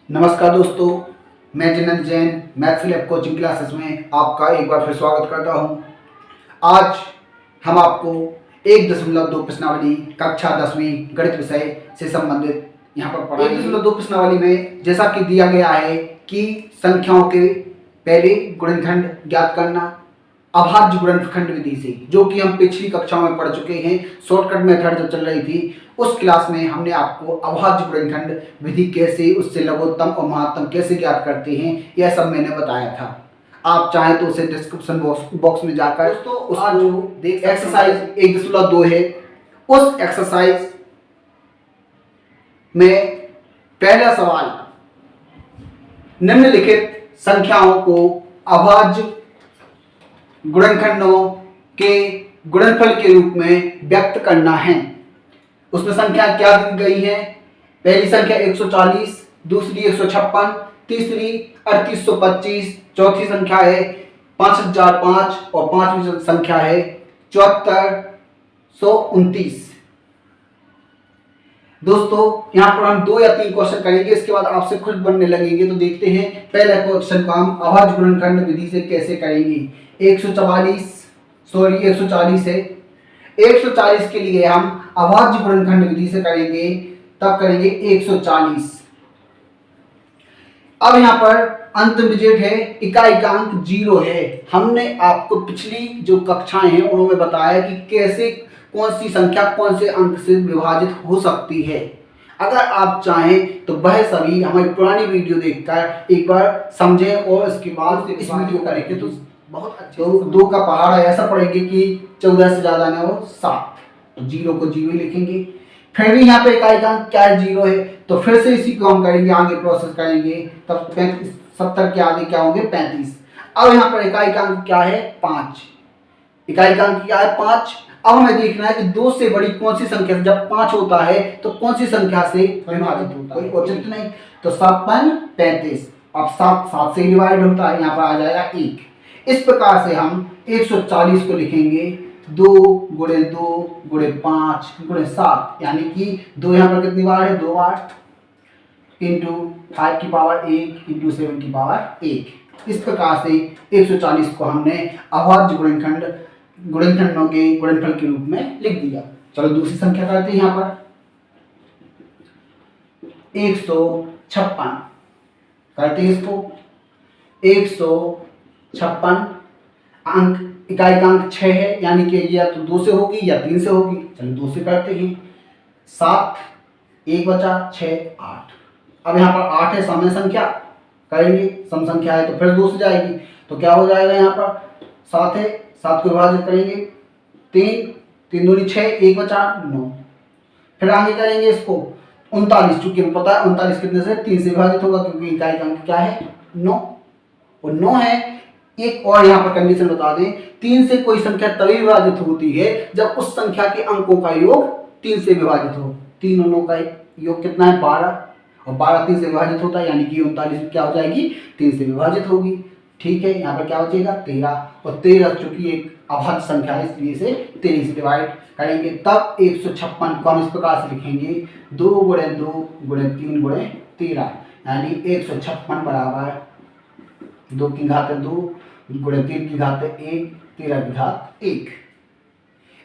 नमस्कार दोस्तों, मैं Jinan Jain maths lab coaching classes में आपका एक बार फिर स्वागत करता हूं। आज हम आपको 1.2 प्रश्नावली कक्षा 10वीं गणित विषय से संबंधित यहाँ पर पढ़ाएंगे। 1.2 प्रश्नावली में जैसा कि दिया गया है कि संख्याओं के पहले गुणनखंड ज्ञात करना अभाज्य गुणनखंड विधि से, जो कि हम पिछली कक्षाओं में पढ़ चुके हैं। शॉर्टकट मेथड जो चल रही थी उस क्लास में हमने आपको अभाज्य गुणनखंड विधि कैसे, उससे लघुत्तम और महत्तम कैसे ज्ञात करते हैं, यह सब मैंने बताया था। आप चाहें तो उसे डिस्क्रिप्शन बॉक्स में जाकर उसको देख। एक्सरसाइज 1.2 है। उस एक्सरसाइज में पहला सवाल, निम्नलिखित संख्याओं को अभाज्य गुणनखंडों के गुणनफल के रूप में व्यक्त करना है। उसमें संख्या क्या दी गई है? पहली संख्या 140, दूसरी 156, तीसरी 3825, चौथी संख्या है 5005 और पांचवी संख्या है 7429। दोस्तों यहाँ पर हम 2 या 3 क्वेश्चन करेंगे, इसके बाद आपसे खुद बनने लगेंगे। तो देखते हैं पहले क्वेश्चन को हम अभाज्य गुणनखंड विधि से कैसे करेंगे। 140 है। 140 के लिए हम अभाज्य गुणनखंड विधि से करेंगे, तब करेंगे 140। अब यहाँ पर अंतिम डिजिट है, इकाई का अंक 0 है। हमने आपको पिछली जो कक्षाएं हैं उन्होंने बताया कि कैसे कौन सी संख्या कौन से अंक से विभाजित हो सकती है। अगर आप चाहें तो वह सभी हमारी पुरानी वीडियो देखकर एक बार समझें और इसके बाद इस वीडियो का देखें तो बहुत अच्छे। तो 2 का पहाड़ा ऐसा पढ़ेंगे कि 14 से ज्यादा ना हो 7, तो 0 को 0 लिखेंगे। फिर भी यहाँ पे इकाई का अंक क्या है? 0 है। तो फिर से इसी को हम करेंगे, आगे प्रोसेस करेंगे। तब 70 के आगे क्या होंगे? 35। अब यहाँ पर इकाई का अंक क्या है? 5। इकाई का अंक क्या है? 5। अब हमें देखना है कि 2 से बड़ी कौन सी संख्या से, जब 5 होता है तो कौन सी संख्या से विभाजित होता है? कोई औचित्य नहीं। तो 7 5 35। अब 7 से डिवाइड होता है, यहाँ पर आ जाएगा 1। इस प्रकार से हम 140 को लिखेंगे 2 गुणे 2 गुणे 5 गुणे 7, यानी कि 2 यहाँ पर कितनी बार है? 2 बार, इंटू 5 की पावर 1 इंटू 7 की पावर 1। इस प्रकार से 140 को हमने अभाज्य गुणनखंडों के गुणनफल के रूप में लिख दिया। चलो दूसरी संख्या करते हैं। यहाँ पर 156 करते हैं इसको। 156 अंक, इकाई का अंक 6 है, यानी कि या तो 2 से होगी या 3 से होगी। चलो 2 से करते हैं। 7 1 बचा 6 8। अब यहाँ पर 8 है, सम संख्या करेंगे, सम संख्या है तो फिर 2 से जाएगी। तो क्या हो जाएगा? यहाँ पर 7 है, 7 को विभाजित करेंगे 3 3 दूनी 6, 1 बचा 9। फिर आगे करेंगे इसको 39, चूंकि हमें पता है 39 कितने से? 3 से विभाजित होगा, क्योंकि इकाई का अंक क्या है? 9 और 9 है। एक और यहाँ पर कंडीशन बता दें, 3 से कोई संख्या तभी विभाजित होती है जब उस संख्या के अंकों का योग 3 से विभाजित हो। 3 और 9 का योग कितना है? 12, और 12 3 से विभाजित होता है, यानी कि 39 क्या हो जाएगी? 3 से विभाजित होगी। ठीक है, यहाँ पर क्या बचेगा? 13, और 13 चूंकि एक अभाज्य संख्या है इसलिए इसे 13 से डिवाइड करेंगे। तब 156 को हम इस प्रकार से लिखेंगे 2 गुणे 2 गुणे 3 गुणे 13, यानी 156 बराबर 2 की घात 2 गुणे 3 की घात 1 13 की घात 1।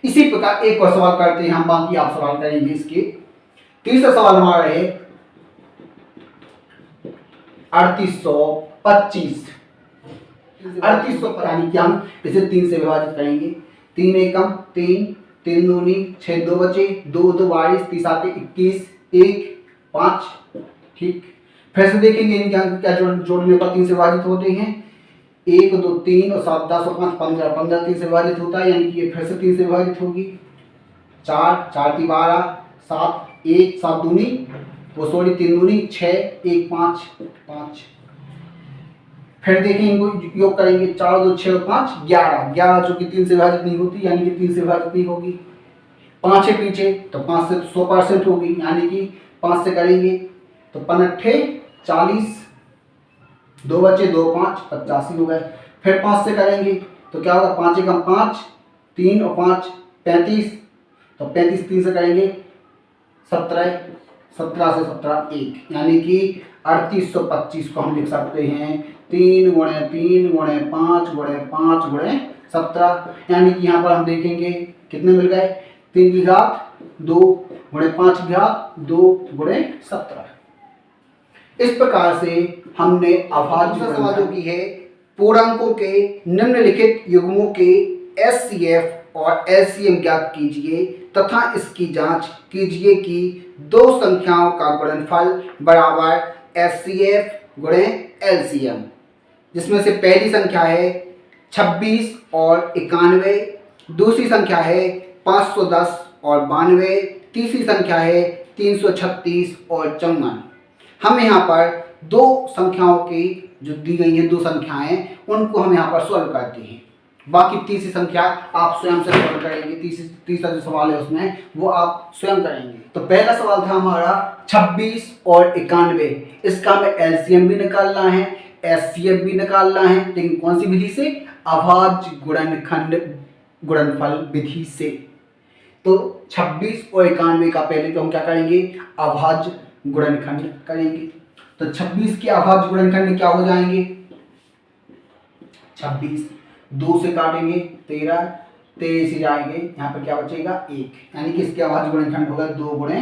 इसी प्रकार एक और सवाल करते हैं हम, बाकी आप सवाल करेंगे इसके। तीसरा सवाल हमारा है 3825। 3800 यानी कि हम इसे 3 से विभाजित करेंगे। 3 एकम 3 3 दूनी 6 2 बचे, 2 2 22 30 आते 21 1 5। ठीक, फिर से देखेंगे इनके अंक क्या जोड़ने पर 3 से विभाजित होते हैं। 1 2 3 और 7 10 और 5 15, 15 3 से विभाजित होता है, यानी कि ये फिर से 3 से विभाजित होगी। 4 4 की 12 7 1 7 दूनी वो 3 दूनी 6 1 5 5। फिर देखें इनको योग करेंगे, 4 2 6 और 5 11 11, जो कि 3 से विभाजित नहीं होती, यानी कि 3 से विभाजित नहीं होगी। 5 है पीछे तो 5 से 100% होगी, यानी कि 5 से करेंगे तो 5 40, 2 बचे 2 5 85 हो गए। फिर 5 से करेंगे तो क्या होगा? 5 एकम 5 3 और 5 35, तो 35 3 से करेंगे 17 17 से 17 1, यानी कि 3825 को हम लिख सकते हैं 3 गुणे 3 गुणे 5 गुणे 5 गुणे 17, यानी कि यहाँ पर हम देखेंगे कितने मिल गए, 3 की घात 2 गुणे 5 की घात 2 गुणे 17। इस प्रकार से हमने अभाज्य समाजों की है पूर्णांकों के निम्नलिखित युग्मों के HCF और LCM ज्ञात कीजिए तथा इसकी जांच कीजिए कि दो संख्याओं का गुणनफल बराबर HCF गुणे LCM, जिसमें से पहली संख्या है 26 और 91, दूसरी संख्या है 510 और 92, तीसरी संख्या है 336 और 54। हम यहाँ पर दो संख्याओं की जो दी गई है दो संख्याएं उनको हम यहाँ पर सॉल्व करते हैं, बाकी तीसरी संख्या आप स्वयं से सॉल्व करेंगे। तीसरा जो सवाल है उसमें वो आप स्वयं करेंगे। तो पहला सवाल था हमारा 26 और 91, इसका हमें एलसीएम भी निकालना है, एचसीएफ भी निकालना है, लेकिन कौन सी विधि से, अभाज्य गुणनखंड गुणनफल विधि से। तो 26 और 91 का पहले तो हम क्या करेंगे, अभाज्य गुणनखंड करेंगे। तो 26 के अभाज्य गुणनखंड क्या हो जाएंगे, 26 2 से काटेंगे 13, 13 से जाएंगे, यहाँ पर क्या बचेगा 1, यानी कि इसके अभाज्य गुणनखंड होगा 2 गुणे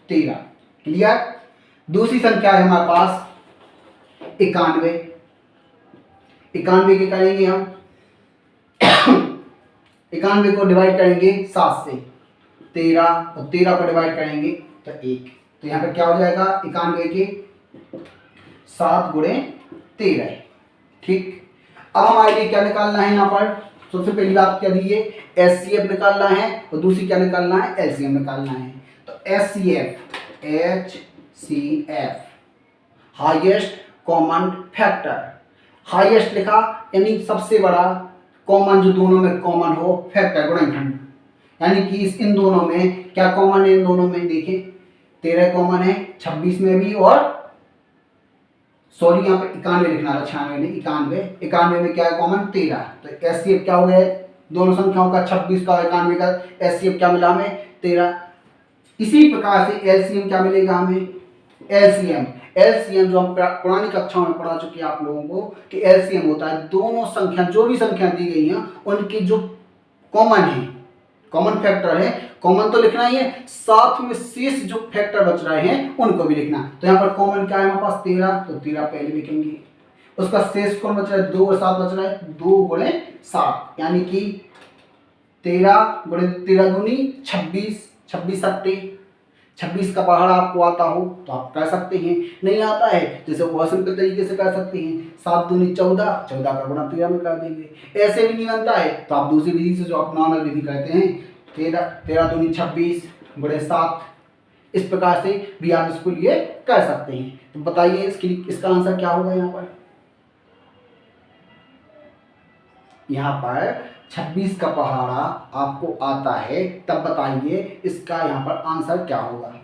13। क्लियर। दूसरी संख्या है हमारे पास 91, 91 के करेंगे हम 91 को डिवाइड करेंगे 7 से, 13 और 13 को डिवाइड करेंगे तो 1, तो यहाँ पर क्या हो जाएगा 91 के 7 गुणे 13। ठीक। अब हमारे लिए क्या निकालना है, यहाँ पर सबसे पहली बात क्या दी है, एचसीएफ निकालना है और दूसरी क्या निकालना है, एलसीएम निकालना है। तो HCF, HCF highest common factor, highest लिखा यानी सबसे बड़ा, कॉमन जो दोनों में कॉमन हो, फैक्टर गुणनखंड, यानी कि इन दोनों में क्या कॉमन है, इन दोनों में देखिए 13 कॉमन है 26 में भी, और सॉरी यहाँ पे 91 लिखना था, 96 नहीं 91, 91 में क्या है कॉमन 13। तो एचसीएफ क्या हो गया दोनों संख्याओं का, 26 का 91 का एचसीएफ क्या मिला हमें 13। इसी प्रकार से एलसीएम क्या मिलेगा हमें, एलसीएम, एलसीएम जो हम पुरानी कक्षाओं में पढ़ा चुके हैं आप लोगों को कि एलसीएम होता है दोनों संख्या, जो भी संख्या दी गई है उनकी जो कॉमन है, कॉमन फैक्टर है, कॉमन तो लिखना ही है, साथ में शेष जो फैक्टर बच रहे हैं उनको भी लिखना। तो यहाँ पर कॉमन क्या है हमारे पास 13, तो 13 पहले लिखेंगे, उसका शेष कौन बच रहा है, 2 और 7 बच रहा है, 2 गुणे 7, यानी कि 13 गुणे 13 दूनी 26, 26 सट्टे, 26 का पहाड़ा आपको आता हो तो आप कर सकते हैं, नहीं आता है जैसे वो सिंपल तरीके से कर सकते हैं, 7 दूनी 14, 14 का गुणा 13 में कर देंगे। ऐसे भी नहीं बनता है तो आप दूसरी विधि से जो आप नॉर्मल विधि करते हैं, 13 दूनी 26 गुणे 7, इस प्रकार से भी आप इसको लिए कर सकते हैं। तो बताइए इसका आंसर क्या होगा, यहाँ पर 26 का पहाड़ा आपको आता है, तब बताइए इसका यहाँ पर आंसर क्या होगा।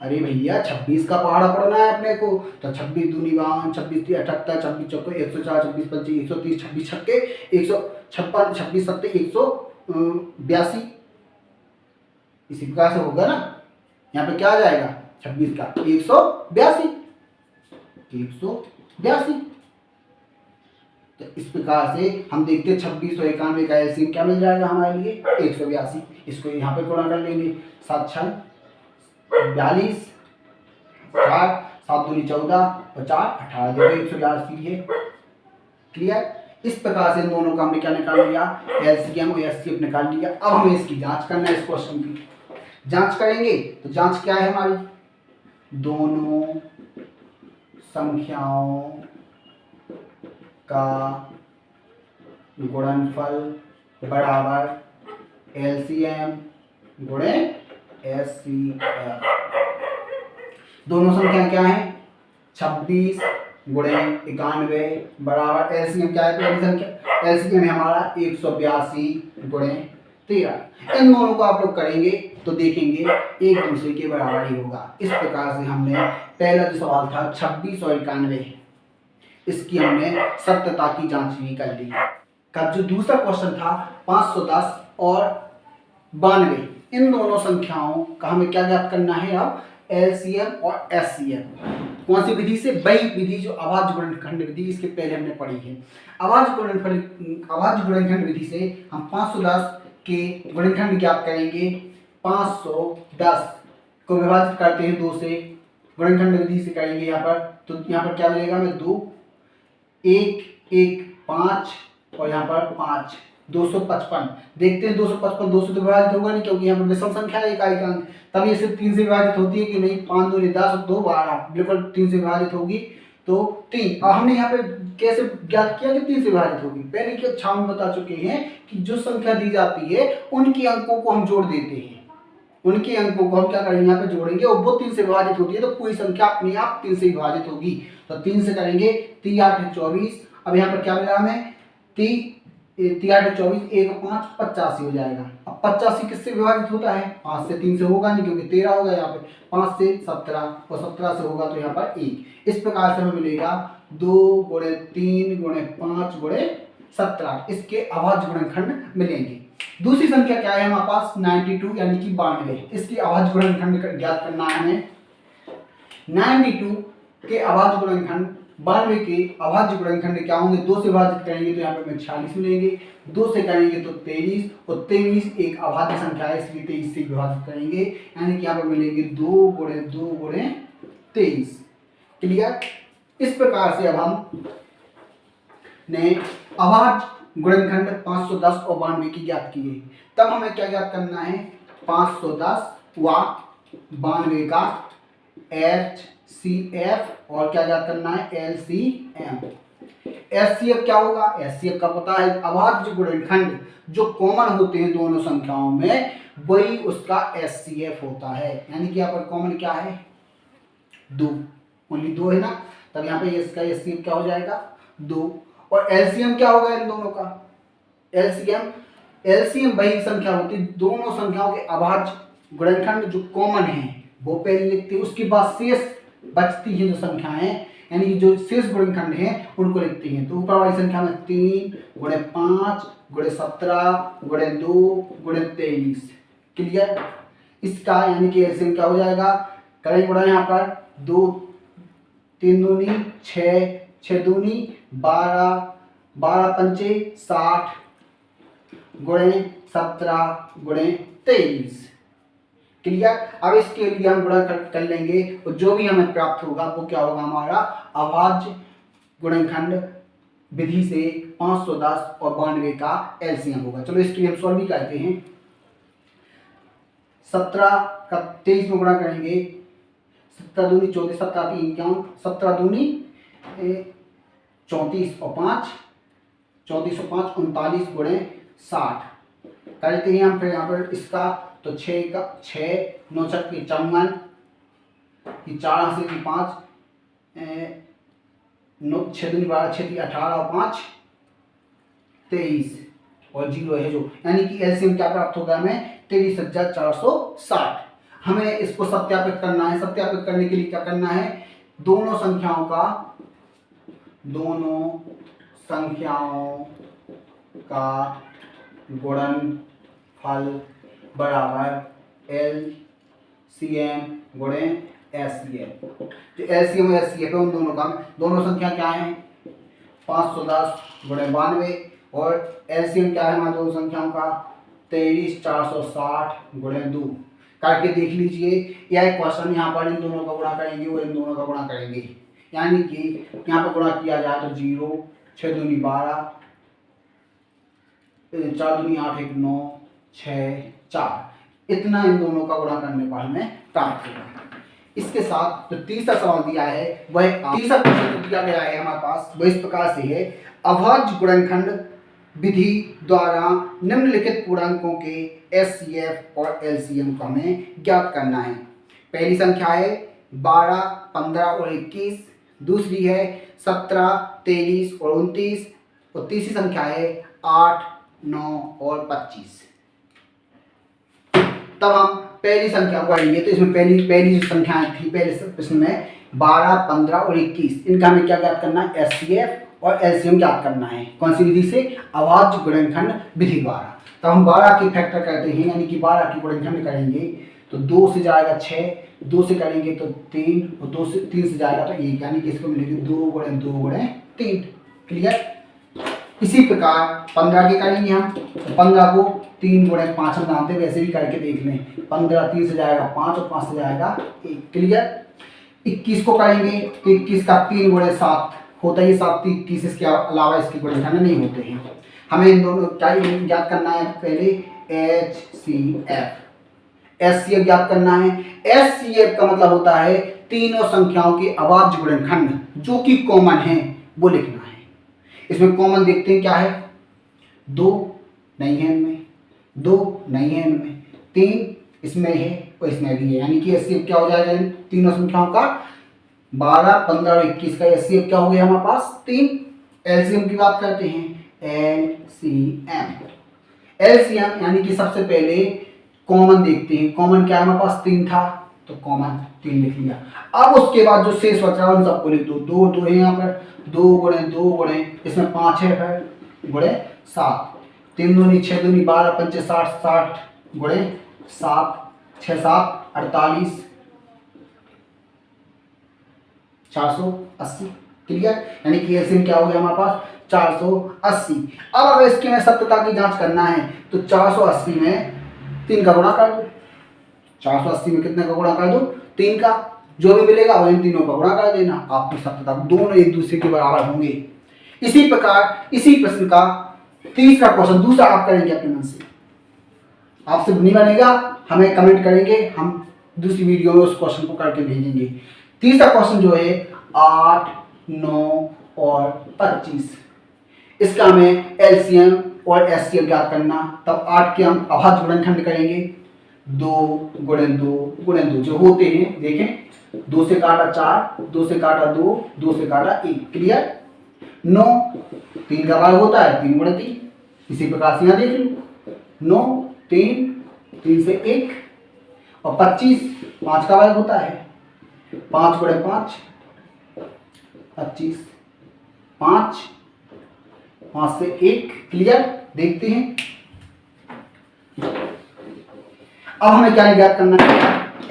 अरे भैया 26 का पहाड़ा पढ़ना है अपने को, तो 26 दूनी 52, 26 3 78, 26 चौके 104, 26 25 130, 26 छक्के 156, 26 सत्ते 182, इसी प्रकार से होगा ना। यहाँ पे क्या आ जाएगा 26 का 182, 182। तो इस प्रकार से हम देखते हैं 26 और 91 का एलसीएम क्या मिल जाएगा हमारे लिए 182। इसको यहाँ पे गुणा कर लेंगे, 7 6 42, 4 7 दूनी 14 और 4 18, देखो 182 है। क्लियर। इस प्रकार से इन दोनों का हमने क्या निकाल लिया, एलसीएम और एचसीएफ निकाल लिया। अब हमें इसकी जांच करना है, इस क्वेश्चन की जांच करेंगे। तो जांच क्या है हमारी, दोनों संख्याओं का गुणनफल बराबर एलसीएम गुणे एचसीएफ। दोनों संख्या क्या है 26 गुणे 91 बराबर एलसीएम क्या है, पहली संख्या एलसीएम है हमारा 182 गुणे 13। इन दोनों को आप लोग करेंगे तो देखेंगे एक दूसरे के बराबर ही होगा। इस प्रकार से हमने पहला जो सवाल था 26 और 91, इसकी हमने सत्यता की जांच भी कर ली। का जो दूसरा क्वेश्चन था 510 और 92, इन दोनों संख्याओं का हमें क्या ज्ञात करना है, अब एलसीएम और एचसीएफ। कौन सी विधि से? वही विधि जो अभाज्य गुणनखंड विधि, इसके पहले हमने पढ़ी है। अभाज्य गुणनखंड विधि से हम 510 के गुणनखंड ज्ञात करेंगे। 510 को विभाजित करते हैं 2 से, गुणनखंड विधि से करेंगे यहाँ पर, तो यहाँ पर क्या मिलेगा हमें? 2 1 1 5 और यहाँ पर 5 255। देखते हैं 255 2 से तो विभाजित होगा नहीं, क्योंकि यहाँ पर विषम संख्या है इकाई का अंक, तब ये सिर्फ 3 से विभाजित होती है कि नहीं? 5 दूनी 10 और 2 12, बिल्कुल 3 से विभाजित होगी, तो 3। और हमने यहाँ पे कैसे ज्ञात किया कि 3 से विभाजित होगी? पहले की कक्षा में बता चुके हैं कि जो संख्या दी जाती है उनके अंकों को हम जोड़ देते हैं, उनके अंकों को हम क्या करेंगे? यहाँ पे जोड़ेंगे, और वो 3 से विभाजित होती है तो कोई संख्या अपने आप 3 से विभाजित होगी। तो 3 से करेंगे, 3 8 24। अब यहाँ पर क्या मिला हमें? 3 8 24 1 5 85 हो जाएगा। अब 85 किससे विभाजित होता है? 5 से। 3 से होगा नहीं, क्योंकि 13 होगा यहाँ पे। 5 से 17 और 17 से होगा तो यहाँ पर 1। इस प्रकार से हमें मिलेगा 2 × 3 × 5 × 17, इसके अभाज्य गुणनखंड मिलेंगे। दूसरी संख्या क्या है हमारे पास? 92 यानी कि 92। इसकी अभाज्य गुणनखंड ज्ञात करना है हमें। 92 के अभाज्य गुणनखंड, 92 के अभाज्य गुणनखंड क्या होंगे? 2 से विभाजित करेंगे तो यहाँ पे हमें 46 मिलेंगे, 2 से करेंगे तो 23, और 23 एक अभाज्य संख्या है इसलिए 23 से विभाजित करेंगे, यानी कि यहाँ पर मिलेंगे 2 × 2 × 23। क्लियर? इस प्रकार से अब हम ने अभाज्य गुणनखंड 510 और 92 की ज्ञात की है। तब हमें क्या ज्ञात करना है? 510 व 92 का HCF और क्या ज्ञात करना है? LCM। HCF क्या होगा? HCF का पता है, अभाज्य गुणनखंड जो कॉमन होते हैं दोनों संख्याओं में, वही उसका HCF होता है। यानी कि यहाँ पर कॉमन क्या है? 2, ओनली 2 है ना, तब यहाँ पे इसका HCF क्या हो जाएगा? 2। और LCM क्या होगा इन दोनों का? LCM वही संख्या होती है, दोनों संख्याओं के अभाज्य गुणनखंड जो कॉमन है वो पहले लिखते हैं, उसके बाद शेष बचती है जो संख्याएं, यानी कि जो शेष गुणनखंड हैं उनको लिखते हैं। तो ऊपर वाली संख्या में 3 × 5 × 17 × 2 × 23। क्लियर? इसका यानी कि LCM क्या हो जाएगा? करेंगे गुणा यहाँ पर 2 3 दूनी 6 6 दूनी 12 12 पंचे 60 × 17 × 23। क्लियर? अब इसके लिए हम गुणा कर लेंगे, और जो भी हमें प्राप्त होगा वो क्या होगा? हमारा अभाज्य गुणनखंड विधि से 510 और 92 का LCM होगा। चलो इसके लिए हम सॉल्व भी करते हैं। 17 का 23 में गुणा करेंगे, 17 दूनी 34 17 3 51, 17 दूनी 34 और 5 34 और 5 39 × 60 करते हैं हम। फिर यहाँ पर इसका तो 6 का 6 9 6 54, 4 से 5 9 6 दूनी 12 6 18 और 5 23 और 0 है जो, यानी कि LCM क्या प्राप्त होगा हमें? 23,460। हमें इसको सत्यापित करना है। सत्यापित करने के लिए क्या करना है? दोनों संख्याओं का गुणनफल बराबर LCM × SCF। जो LCM और SCF है उन दोनों का, दोनों संख्या क्या है? 510 × 92, और LCM क्या है हमारे दोनों संख्याओं का? 23,460 × 2 करके देख लीजिए। यह क्वेश्चन यहाँ पर इन दोनों का गुणा करेंगे और इन दोनों का गुणा करेंगे, यानी कि यहाँ पर गुणा किया जाए तो 0 6 दूनी 12 4 दूनी 8 1 9 6 4, इतना इन दोनों का गुणा करने पर हमें प्राप्त होगा। इसके साथ जो तीसरा सवाल दिया है वह तीसरा प्रश्न दिया गया है हमारे पास, वह इस प्रकार से है। अभाज्य गुणनखंड विधि द्वारा निम्नलिखित पूर्णांकों के HCF और LCM को हमें ज्ञात करना है। पहली संख्या है 12 15 और 21, दूसरी है 17 23 और 29, और तीसरी संख्या है 8 9 और 25। तब हम पहली संख्या को आएंगे, तो इसमें पहली जो संख्याएं थी पहले प्रश्न में 12 15 और 21, इनका हमें क्या ज्ञात करना है? HCF और LCM ज्ञात करना है। कौन सी विधि से? अभाज्य गुणनखंड विधि द्वारा। तब हम 12 की फैक्टर करते हैं, यानी कि 12 की गुणनखंड करेंगे, तो 2 से जाएगा 6, 2 से करेंगे तो 3, और 2 से 3 से जाएगा तो 1, यानी कि इसको मिलेगी 2 गुणे 2 गुणे 3। क्लियर। इसी प्रकार 15 के करेंगे हम, तो 15 को 3 गुणे 5 हम जानते हैं, वैसे भी करके देख लें। 15 3 से जाएगा 5 और 5 से जाएगा 1। क्लियर। 21 को करेंगे तो 21 का 3 गुणे 7 होता ही 7, 21 इसके अलावा इसके गुणनखंड नहीं होते हैं। हमें इन दोनों क्या ज्ञात करना है, पहले HCF, HCF ज्ञात करना है। HCF का मतलब होता है तीनों संख्याओं के अभाज्य गुणनखंड जो कि कॉमन है वो लिखना है। इसमें कॉमन देखते हैं क्या है, 2 नहीं है इनमें, 2 नहीं है इनमें, 3 इसमें है और इसमें भी है, यानी कि HCF क्या हो जाएगा इन तीनों संख्याओं का, 12, 15 और 21 का HCF क्या हो गया हमारे पास 3। LCM की बात करते हैं, LCM यानी कि सबसे पहले कॉमन देखते हैं। कॉमन क्या है हमारे पास, 3 था तो कॉमन 3 लिख लिया। अब उसके बाद जो शेष बच रहा है उन सबको लिख दो। 2 है यहाँ पर, 2 गुणे 2 गुणे इसमें 5 है फिर गुणे 7, 3 दूनी 6 दूनी 12 पंचे 60, 60 गुणे 7, 6 7 48, 480। क्लियर। यानी कि एलसीएम क्या हो गया हमारे पास 480। अब अगर इसकी में सत्यता की जांच करना है तो 480 में 3 का गुणा कर दो। 480 में कितने का गुणा कर दो, 3 का। जो भी मिलेगा वही तीनों का गुणा कर देना, आपकी सत्यता दोनों एक दूसरे के बराबर होंगे। इसी प्रकार इसी प्रश्न का तीसरा क्वेश्चन दूसरा आप करेंगे अपने मन से, आपसे नहीं बनेगा, हमें कमेंट करेंगे, हम दूसरी वीडियो में उस क्वेश्चन को करके भेजेंगे। तीसरा क्वेश्चन जो है 8, 9 और 25, इसका हमें एलसीएम और एचसीएफ ज्ञात करना। तब 8 के हम अभाज्य गुणनखंड करेंगे, 2 गुणे 2 गुणे 2 जो होते हैं, देखें 2 से काटा 4, 2 से काटा 2, 2 से काटा 1। क्लियर। 9 3 का भाग होता है, 3 गुणे 3, इसी प्रकार से यहाँ देख लो 9 3 3 से 1, और 25 5 का भाग होता है, 5 गुणे 5 25, 5 5 से 1। क्लियर। देखते हैं अब हमें क्या ज्ञात करना है,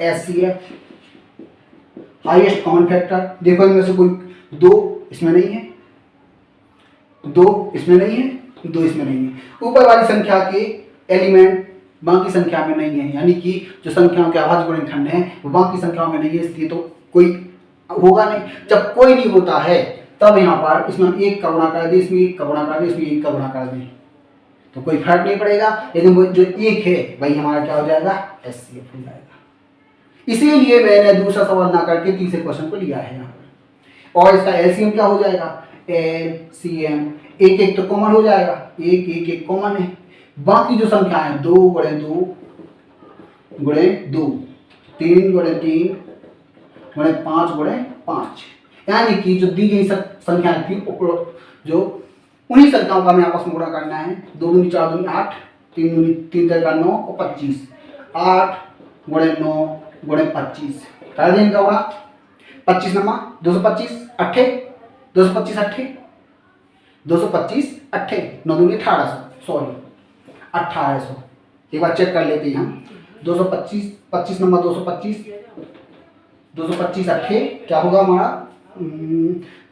एचसीएफ हाईएस्ट कॉमन फैक्टर। देखो इनमें से कोई 2 इसमें नहीं है, 2 इसमें नहीं है, 2 इसमें नहीं है। ऊपर वाली संख्या के एलिमेंट बाकी संख्या में नहीं है, यानी कि जो संख्याओं के अभाज्य गुणनखंड हैं वो बाकी संख्याओं में नहीं है, इसलिए तो कोई होगा नहीं। जब कोई नहीं होता है तब यहाँ पर इसमें हम 1 का गुणा कर दें, इसमें 1 का गुणा कर दें, इसमें 1 का गुणा कर दें, तो कोई फर्क नहीं पड़ेगा। लेकिन वो जो 1 है वही हमारा क्या हो जाएगा, एचसीएफ हो जाएगा। इसीलिए मैंने दूसरा सवाल ना करके तीसरे क्वेश्चन को लिया है यहाँ पर। और इसका एलसीएम क्या हो जाएगा, एलसीएम 1 1 तो कॉमन हो जाएगा, 1 1 1 कॉमन है। बाकी जो संख्या है 2 गुणे 2 गुणे 2, 3 गुणे 3 गुणे 5 गुणे 5, यानी कि जो दी गई संख्या थी जो उन्हीं संख्याओं का हमें आपस में गुणा करना है। 2 दूनी 4 दूनी 8, 3 दूनी 3 का 9 और 25, 8 गुणे 9 गुणे 25 कर दें इनका गुणा। 25 नमा 225 अट्ठे, 225 अट्ठे, 225 अट्ठे, 9 दूनी 1800, सॉरी 1800। एक बार चेक कर लेते हैं हम। 225 25 नंबर 225, 225 अट्ठे क्या होगा हमारा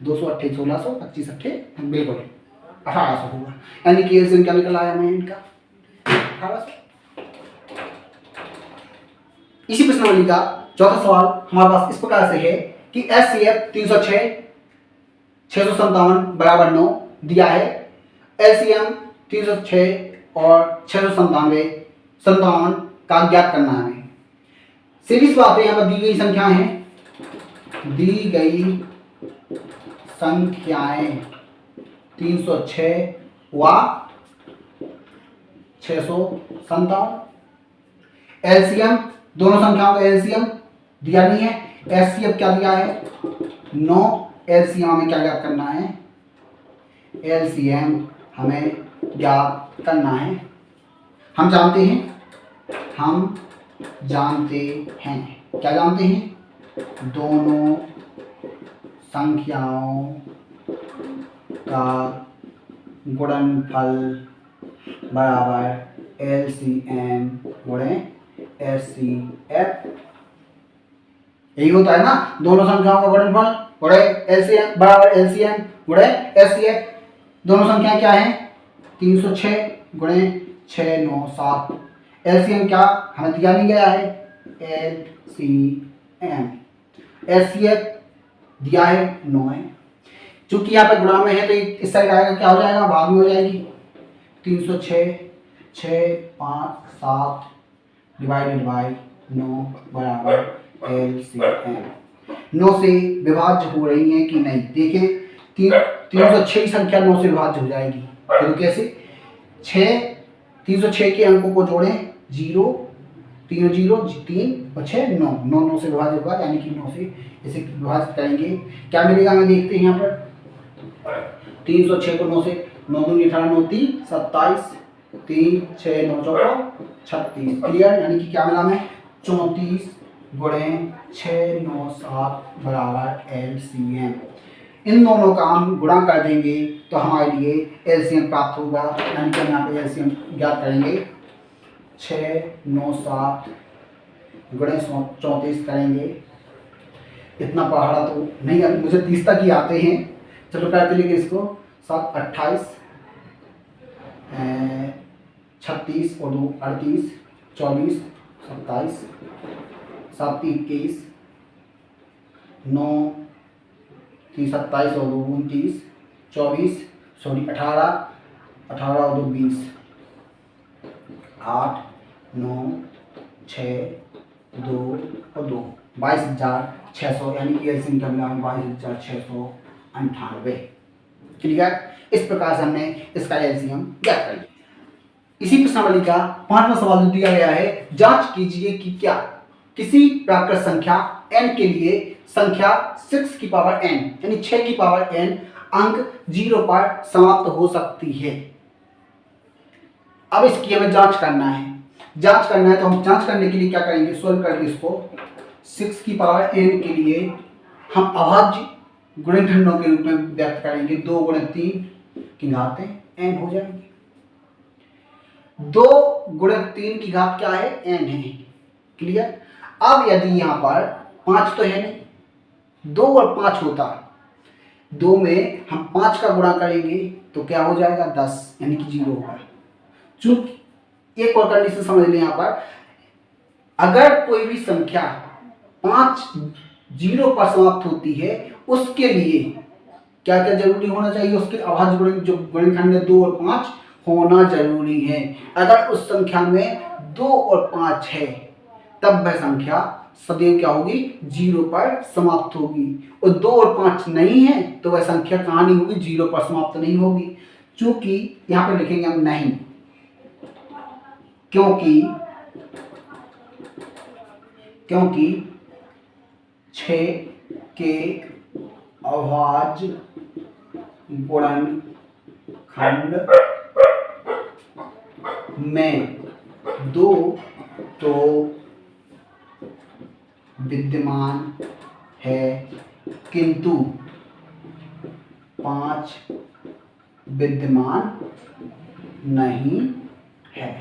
200 अट्ठे 1600, 25 अट्ठे बिल्कुल 1800 होगा, यानी कि एलसीएम क्या निकल आया हमें इनका 1800। इसी प्रश्नावली का चौथा सवाल हमारे पास इस प्रकार से है कि एचसीएफ 306 657 बराबर 9 दिया है, एलसीएम 306 और 657 का ज्ञात करना है। सीधी बात है, यहाँ पर दी गई संख्याएं हैं, दी गई संख्याएं 306 व 657। एलसीएम दोनों संख्याओं का एलसीएम दिया नहीं है, एचसीएफ क्या दिया है 9। एलसीएम हमें क्या ज्ञात करना है, एलसीएम हमें ज्ञात करना है। हम जानते हैं क्या जानते हैं, दोनों संख्याओं का गुणनफल बराबर एलसीएम गुणे एचसीएफ एफ, यही होता है ना, दोनों संख्याओं का गुणनफल गुणे एलसीएम बराबर एलसीएम गुणे एचसीएफ। दोनों संख्याएं क्या हैं, 306 गुणे 697। एलसीएम क्या हमें दिया नहीं गया है, एलसीएम। एचसीएफ दिया है 9 है। चूंकि यहाँ पे गुणा में है तो इस साइड आएगा, क्या हो जाएगा, भाग में हो जाएगी। 306 6 5 7 डिवाइडेड बाई 9 बराबर एलसीएम। 9 से विभाज्य हो रही है कि नहीं, देखें 306 संख्या 9 से विभाज्य हो जाएगी। तो कैसे, 306 के अंकों को जोड़ें, 0 3 0 3 और 6 9 9 9 से विभाज्य होगा, यानी कि 9 से इसे विभाजित करेंगे, क्या मिलेगा हमें, देखते हैं यहाँ पर 306 को 9 से, 9 दूनी 18 9 3 27 3 6 9 14 36, क्लियर। यानी कि क्या मिला हमें, 34 गुणे 6 9 7 बराबर एलसीएम। इन दोनों का हम गुणा कर देंगे तो हमारे लिए एलसीएम प्राप्त होगा, यानी कि हम यहाँ पे एलसीएम ज्ञात करेंगे। 6 9 7 गुणे 34 करेंगे, इतना पहाड़ा तो नहीं आते, मुझे 30 तक ही आते हैं, चलो करते लेंगे इसको। 7 28 36 और 2 38 24 27 7 21 9 3 27 और 2 29 24 सॉरी 18 18 और 2 20 8 9 6 2 और 2 22,600, यानी कि एलसीएम का मिला 22,698। क्लियर। इस प्रकार से हमने इसका एलसीएम ज्ञात कर लिया। इसी प्रश्नावली का 5वां सवाल दिया गया है, जांच कीजिए कि क्या किसी प्राकृत संख्या n के लिए संख्या 6 की पावर n यानी 6 की पावर n अंक 0 पर समाप्त हो सकती है। अब इसकी हमें जांच करना है। तो हम जांच करने के लिए क्या करेंगे, सोल्व करके इसको 6 की पावर n के लिए हम अभाज्य गुणनखंडों के रूप में व्यक्त करेंगे। 2 गुणे 3 की घातें n हो जाएंगी। 2 गुणे 3 की घात क्या है, n है। क्लियर। अब यदि यहाँ पर 5 तो है नहीं, 2 और 5 होता, 2 में हम 5 का गुणा करेंगे तो क्या हो जाएगा, 10, यानी कि 0 होगा। चूंकि एक और कंडीशन समझ लें, यहाँ पर अगर कोई भी संख्या 5 0 पर समाप्त होती है, उसके लिए क्या क्या जरूरी होना चाहिए, उसके अभाज्य गुणन जो गुणनखंड है 2 और 5 होना जरूरी है। अगर उस संख्या में 2 और 5 है तब वह संख्या सदैव क्या होगी, 0 पर समाप्त होगी। और 2 और 5 नहीं है तो वह संख्या कहां नहीं होगी, 0 पर समाप्त नहीं होगी। चूंकि यहां पर लिखेंगे हम नहीं, क्योंकि 6 के अभाज्य गुणनखंड में 2 तो विद्यमान है किंतु 5 विद्यमान नहीं है।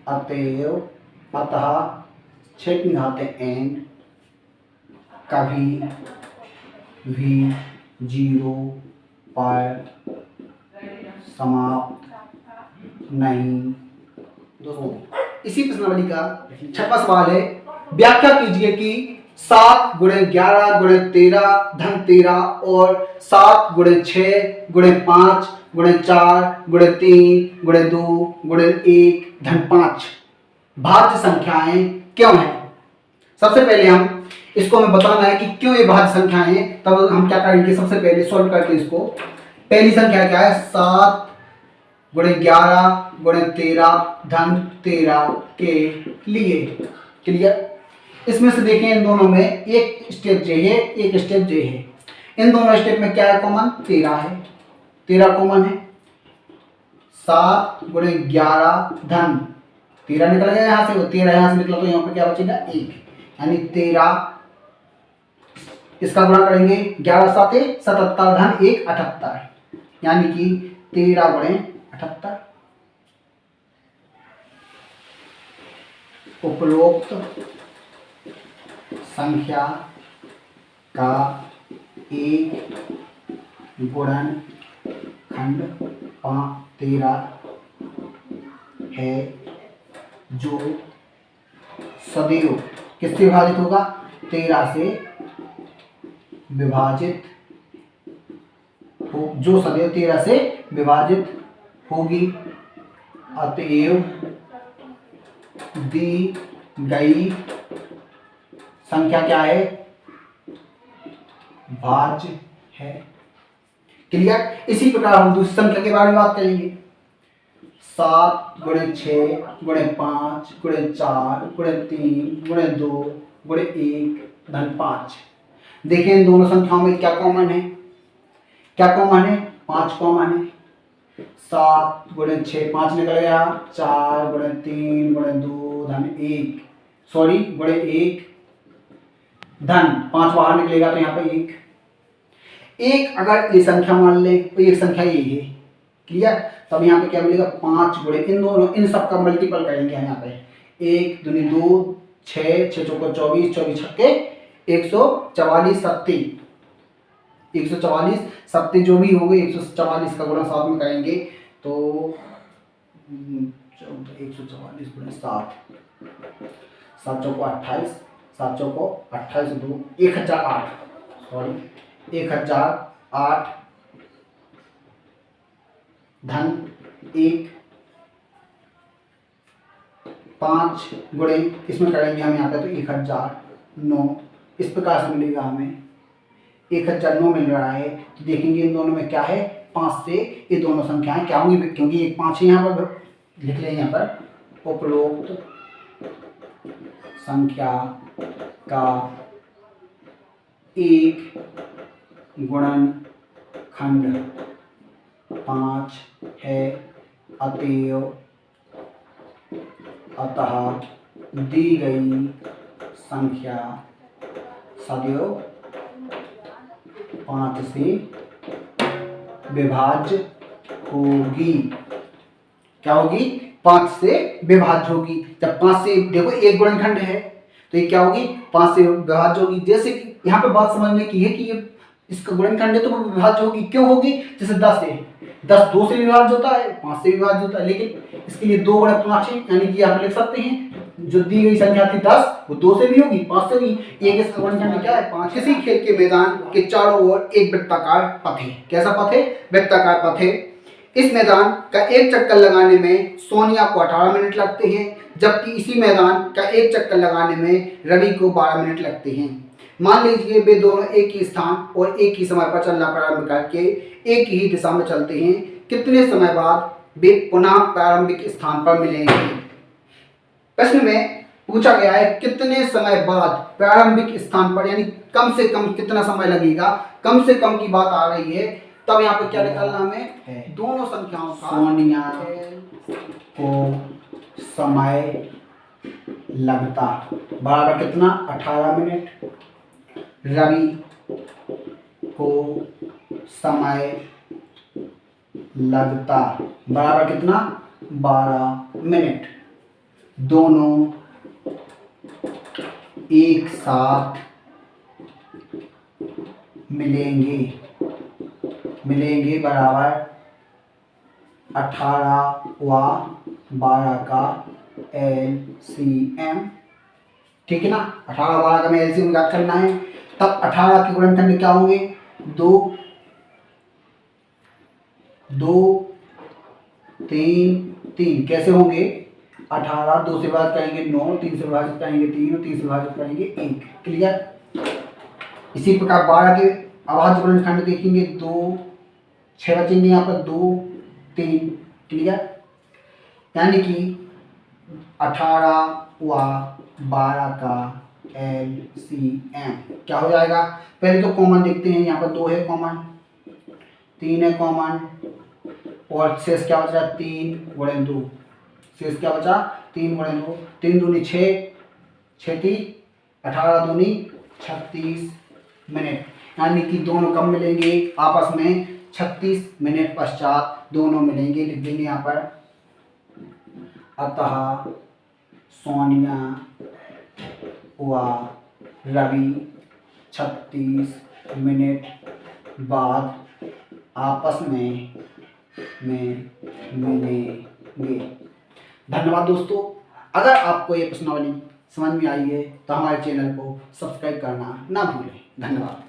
अतः 6 की घातें n कभी भी 0 पर समाप्त नहीं। दोस्तों इसी प्रश्नावली का 6वां सवाल है, व्याख्या कीजिए कि 7 गुणे 11 गुणे 13 धन 13 और 7 गुणे 6 गुणे 5 गुणे 4 गुणे 3 गुणे 2 गुणे 1 धन 5 भाज्य संख्याएं क्यों हैं। सबसे पहले हम इसको हमें बताना है कि क्यों ये भाज्य संख्याएं हैं। तब हम क्या करेंगे, सबसे पहले सॉल्व करके इसको, पहली संख्या क्या है, 7 गुणे 11 गुणे 13 धन 13 के लिए। क्लियर। इसमें से देखें, इन दोनों में एक स्टेप जे है, एक स्टेप जे है। इन दोनों स्टेप में क्या है कॉमन, 13 है, 13 कॉमन है। 7 गुणे 11 धन 13 निकल गया यहाँ से, वो 13 यहाँ से निकला तो यहाँ पे क्या बचेगा, 1, यानी 13 इसका गुणा करेंगे, 11 7 77 धन 1 78, यानी कि 13 गुणे 78। उपरोक्त संख्या का एक गुणनखंड 13 है जो सदैव किससे विभाजित होगा? 13 से विभाजित हो, जो सदैव 13 से विभाजित होगी। अतएव दी गई संख्या क्या है? भाज्य है। क्लियर? इसी प्रकार हम दूसरी संख्या के बारे में बात करेंगे। 7 गुणे 6 गुणे 5 गुणे 4 गुणे 3 गुणे 2 गुणे 1 धन 5। देखिए इन दोनों संख्याओं में क्या कॉमन है? क्या कॉमन है? 5 कॉमन है। 7 गुणे 6 5 निकल गया, 4 गुणे 3 गुणे 2 धन 1, सॉरी गुणे 1 धन 5 बाहर निकलेगा तो यहाँ पे 1 अगर ये संख्या मान ले तो एक संख्या ये है। क्लियर? तब यहाँ पे क्या मिलेगा? 5 गुणे इन दोनों, इन सब का मल्टीपल करेंगे यहाँ पे। 1 दूनी 2, 6 6 चौको 24 24 छक्के 144 सत्ती 144 सत्ती जो भी हो गई 144 का गुणा साथ में करेंगे तो 144 गुणे 7 7 चौको 28 7 चौको 28 2 1008 सॉरी 1008 धन 1 5 गुणे इसमें करेंगे हम यहाँ पे तो 1009 इस प्रकार से मिलेगा हमें 1009 मिल रहा है। तो देखेंगे इन दोनों में क्या है? 5 से ये दोनों संख्याएं क्या होंगी? क्योंकि एक 5 है यहाँ पर, लिख लें यहाँ पर। उपरोक्त संख्या का एक गुणनखंड 5 है, अतः दी गई संख्या सदैव 5 से विभाज्य होगी। क्या होगी? 5 से विभाज्य होगी। जब 5 से, देखो एक गुणनखंड है तो ये क्या होगी? 5 से विभाज्य होगी। जैसे कि यहाँ पे बात समझने की है कि ये इसका गुणनखंड है तो वो विभाज्य होगी। क्यों होगी? जैसे 10 है, 10 2 से विभाज्य होता है, 5 से विभाज्य होता है, लेकिन इसके लिए 2 गुणे 5 है, यानी कि आप लिख सकते हैं जो दी गई संख्या थी 10 वो 2 से भी होगी 5 से भी। एक इसका गुणनखंड क्या है? 5। किसी खेल के मैदान के चारों ओर एक वृत्ताकार पथ है। कैसा पथ है? वृत्ताकार पथ है। इस मैदान का एक चक्कर लगाने में सोनिया को 18 मिनट लगते हैं, जबकि इसी मैदान का एक चक्कर लगाने में रवि को 12 मिनट लगते हैं। मान लीजिए वे दोनों एक ही स्थान और एक ही समय पर चलना प्रारंभ करके एक ही दिशा में चलते हैं। कितने समय बाद वे पुनः प्रारंभिक स्थान पर मिलेंगे? प्रश्न में पूछा गया है कितने समय बाद प्रारंभिक स्थान पर, यानी कम से कम कितना समय लगेगा, कम से कम की बात आ रही है। तब यहाँ पे क्या निकालना हमें? दोनों संख्याओं का। सोनिया को समय लगता बराबर कितना? 18 मिनट। रवि को समय लगता बराबर कितना? 12 मिनट। दोनों एक साथ मिलेंगे बराबर 18 व 12 का LCM। ठीक है ना? 18 12 का हमें LCM याद करना है। तब 18 के गुणनखंड क्या होंगे? 2 2 3 3 कैसे होंगे? 18 2 से विभाजित करेंगे 9, 3 से विभाजित करेंगे 3 और 3 से विभाजित करेंगे 1। क्लियर? इसी प्रकार 12 के अभाज्य गुणनखंड देखेंगे 2 6 बचेंगे यहाँ पर 2 3। क्लियर? यानी कि 18 व 12 का LCM क्या हो जाएगा? पहले तो कॉमन देखते हैं। यहाँ पर 2 है कॉमन, 3 है कॉमन और शेष क्या बचा? 3 गुणे 2। शेष क्या बचा? 3 गुणे 2। 3 दूनी 6 6 18 दूनी 36 मिनट। यानी कि दोनों कब मिलेंगे आपस में? 36 मिनट पश्चात दोनों मिलेंगे। लिख देंगे यहाँ पर। अतः सोनिया व रवि 36 मिनट बाद आपस में मिलेंगे। धन्यवाद दोस्तों। अगर आपको ये प्रश्नावली समझ में आई है तो हमारे चैनल को सब्सक्राइब करना ना भूलें। धन्यवाद।